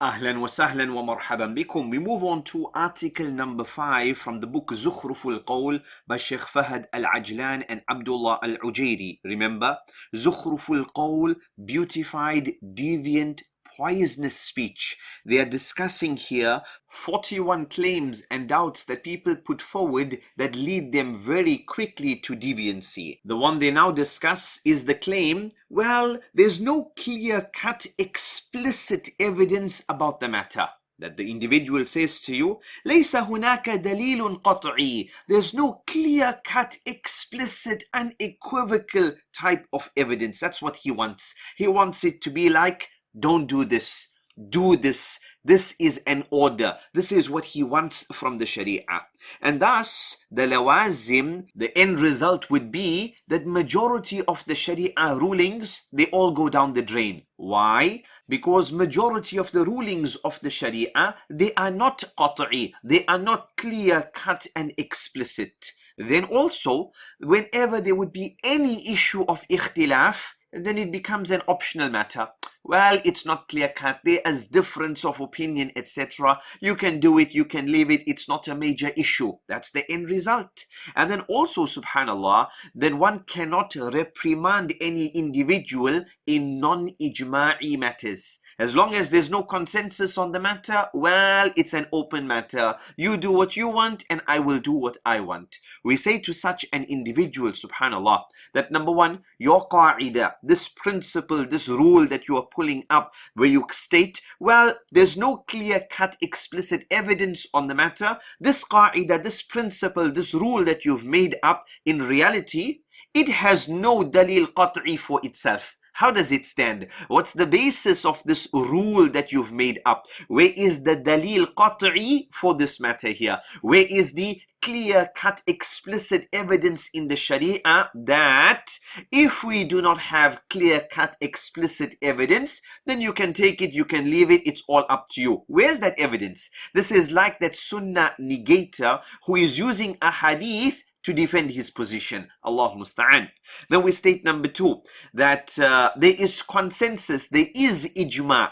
Ahlan wa sahlan wa marhaban bikum. We move on to article number 5 from the book Zukhruf al Qawl by Shaykh Fahd al Ajlan and Abdullah al Ujairi. Remember, Zukhruf al Qawl, beautified, deviant, poisonous speech. They are discussing here 41 claims and doubts that people put forward that lead them very quickly to deviancy. The one they now discuss is the claim, well, there's no clear-cut, explicit evidence about the matter. That the individual says to you, ليس هناك دليل قطعي. There's no clear-cut, explicit, unequivocal type of evidence. That's what he wants. He wants it to be like, don't do this, do this. This is an order. This is what he wants from the Sharia. And thus, the lawazim, the end result would be that majority of the Sharia rulings, they all go down the drain. Why? Because majority of the rulings of the Sharia, they are not qat'i, they are not clear, cut and explicit. Then also, whenever there would be any issue of ikhtilaf, then it becomes an optional matter. Well, it's not clear-cut, there is difference of opinion, etc. You can do it, you can leave it, it's not a major issue. That's the end result. And then also, subhanallah, then one cannot reprimand any individual in non-ijma'i matters. As long as there's no consensus on the matter, well, it's an open matter. You do what you want and I will do what I want. We say to such an individual, subhanallah, that number one, your qa'idah, this principle, this rule that you are pulling up where you state, well, there's no clear-cut explicit evidence on the matter. This qa'idah, this principle, this rule that you've made up, in reality, it has no dalil qat'i for itself. How does it stand? What's the basis of this rule that you've made up? Where is the dalil qat'i for this matter here? Where is the clear-cut explicit evidence in the Sharia that if we do not have clear-cut explicit evidence, then you can take it, you can leave it, it's all up to you. Where's that evidence? This is like that sunnah negator who is using a hadith to defend his position. Allah musta'an. Then we state number 2, that there is consensus, there is ijma,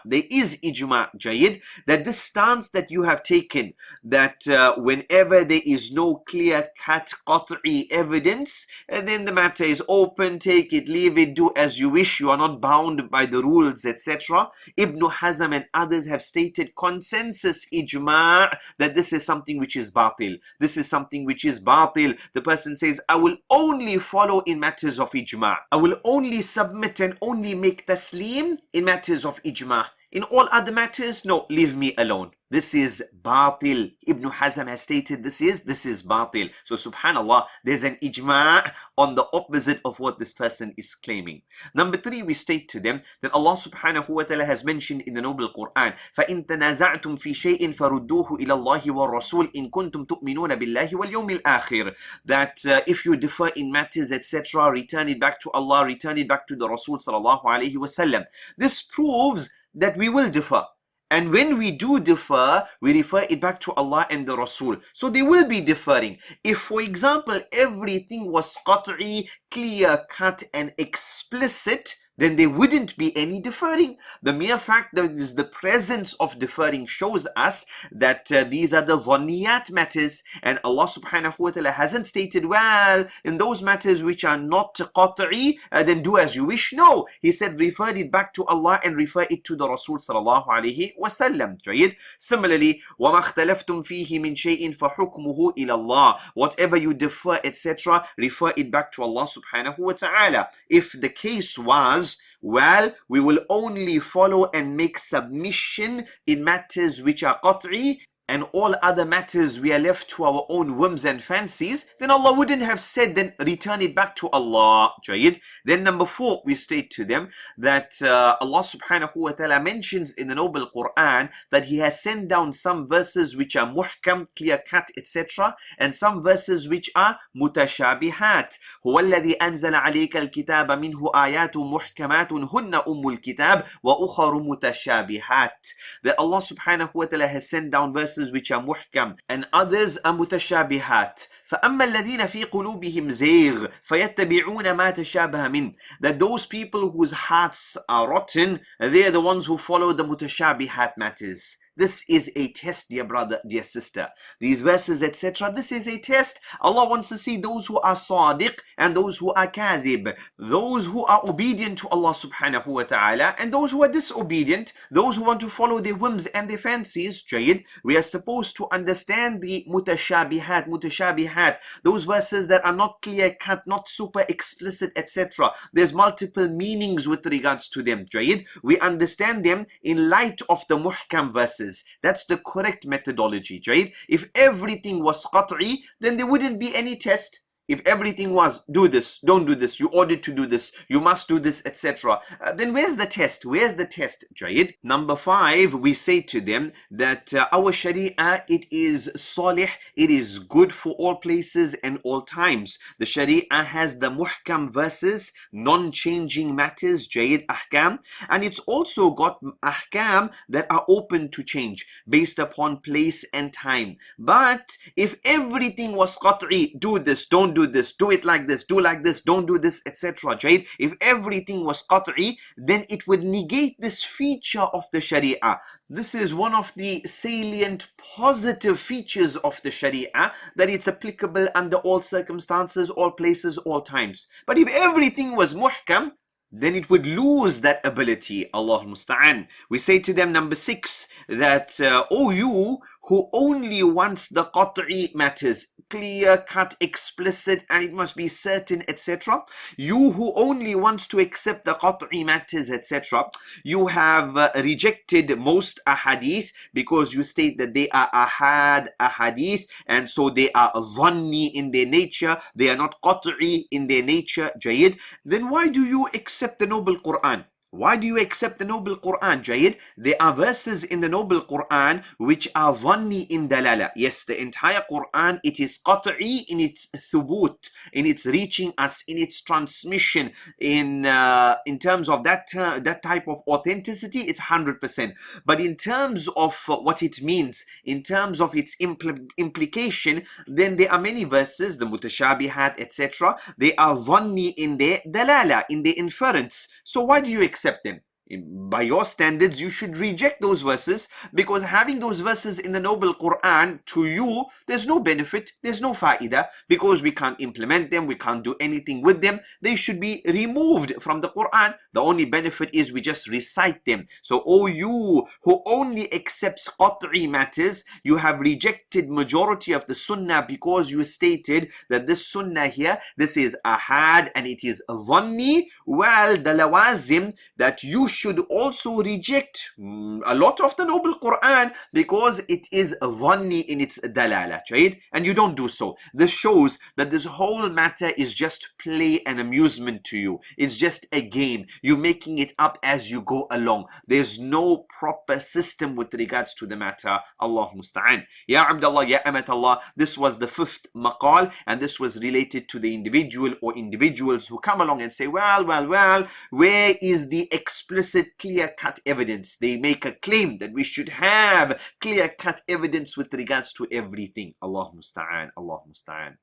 Jayid, that this stance that you have taken, that whenever there is no clear-cut qat'i evidence, and then the matter is open, take it, leave it, do as you wish, you are not bound by the rules, etc. Ibn Hazm and others have stated consensus ijma, that this is something which is batil. This is something which is batil. The person says, I will only follow in matters of ijma. I will only submit and only make taslim in matters of ijma. In all other matters, no, leave me alone. This is batil. Ibn Hazm has stated this is batil. So subhanallah, there's an ijma' on the opposite of what this person is claiming. Number 3, we state to them that Allah subhanahu wa ta'ala has mentioned in the noble Quran, فَإِن تَنَازَعْتُمْ فِي شَيْءٍ فَرُدُّوهُ إِلَى اللَّهِ وَالرَّسُولِ إِن كُنتُمْ تُؤْمِنُونَ بِاللَّهِ وَالْيَوْمِ الْآخِرِ. That if you differ in matters, etc., return it back to Allah, return it back to the Rasul sallallahu alayhi wa sallam. This proves that we will differ. And when we do differ, we refer it back to Allah and the Rasul. So they will be differing. If, for example, everything was qat'i, clear-cut and explicit, then there wouldn't be any differing. The mere fact that is the presence of differing shows us that these are the zanniyat matters, and Allah subhanahu wa ta'ala hasn't stated, well, in those matters which are not qat'i, then do as you wish. No, he said refer it back to Allah and refer it to the Rasul sallallahu alayhi wa sallam. Similarly, وَمَا اخْتَلَفْتُمْ فِيهِ مِنْ شَيْءٍ فَحُكْمُهُ إِلَى اللَّهِ. Whatever you differ, etc., refer it back to Allah subhanahu wa ta'ala. If the case was, well, we will only follow and make submission in matters which are qat'i, and all other matters we are left to our own whims and fancies, then Allah wouldn't have said, then return it back to Allah. Jayid. Then number 4, we state to them that Allah subhanahu wa ta'ala mentions in the noble Quran that He has sent down some verses which are muhkam, clear-cut, etc., and some verses which are mutashabihat. هو الذي أنزل عليك الكتاب منه آيات محكمات هن الكتاب وأخر متشابهات. That Allah subhanahu wa ta'ala has sent down verses which are muhkam and others are mutashabihat. فأما الذين في قلوبهم زيغ فيتبعون ما تشابه منه. That those people whose hearts are rotten, they are the ones who follow the mutashabihat matters. This is a test, dear brother, dear sister. These verses, etc. This is a test. Allah wants to see those who are sadiq and those who are kadhib. Those who are obedient to Allah subhanahu wa ta'ala and those who are disobedient. Those who want to follow their whims and their fancies. Jayyid. We are supposed to understand the mutashabihat. Those verses that are not clear cut, not super explicit, etc. There's multiple meanings with regards to them. Jayyid. We understand them in light of the muhkam verses. That's the correct methodology, right? If everything was qat'i, then there wouldn't be any test. If everything was do this, don't do this, you ordered to do this, you must do this, etc. Then where's the test? Where's the test, Jayid? Number 5, we say to them that our Sharia, it is salih, it is good for all places and all times. The Sharia has the muhkam verses, non-changing matters, Jayid ahkam, and it's also got ahkam that are open to change based upon place and time. But if everything was qat'i, do this, don't do this, do it like this, do like this, don't do this, etc. Jayid. If everything was qat'i, then it would negate this feature of the Sharia. This is one of the salient positive features of the Sharia, that it's applicable under all circumstances, all places, all times. But if everything was muhkam, then it would lose that ability. Allah musta'an. We say to them, number 6, that O you who only wants the qat'i matters, clear cut, explicit, and it must be certain, etc. You who only wants to accept the qat'i matters, etc. You have rejected most ahadith because you state that they are ahadith, and so they are zanni in their nature, they are not qat'i in their nature. Jayyid. Then why do you accept the noble Quran? Why do you accept the noble Quran, Jayid? There are verses in the noble Quran which are zanni in dalala. Yes, the entire Quran, it is qat'i in its thubut, in its reaching us, in its transmission, in terms of that type of authenticity, it's 100%. But in terms of what it means, in terms of its implication, then there are many verses, the mutashabihat, etc. They are zanni in their dalala, in their inference. So why do you accept them? By your standards, you should reject those verses, because having those verses in the noble Quran, to you, there's no benefit, there's no fa'idah, because we can't implement them, we can't do anything with them. They should be removed from the Quran. The only benefit is we just recite them. So, O you who only accepts qat'i matters, you have rejected majority of the sunnah, because you stated that this sunnah here, this is ahad and it is zanni. Well, the lawazim, that you should also reject a lot of the noble Quran, because it is zanni in its dalala, right? And you don't do so. This shows that this whole matter is just play and amusement to you. It's just a game. You're making it up as you go along. There's no proper system with regards to the matter. Allah musta'an. Ya Abdullah, Ya Amatallah, this was the 5th maqal, and this was related to the individual or individuals who come along and say, well, where is the explicit clear-cut evidence? They make a claim that we should have clear-cut evidence with regards to everything. Allah musta'an, Allah musta'an.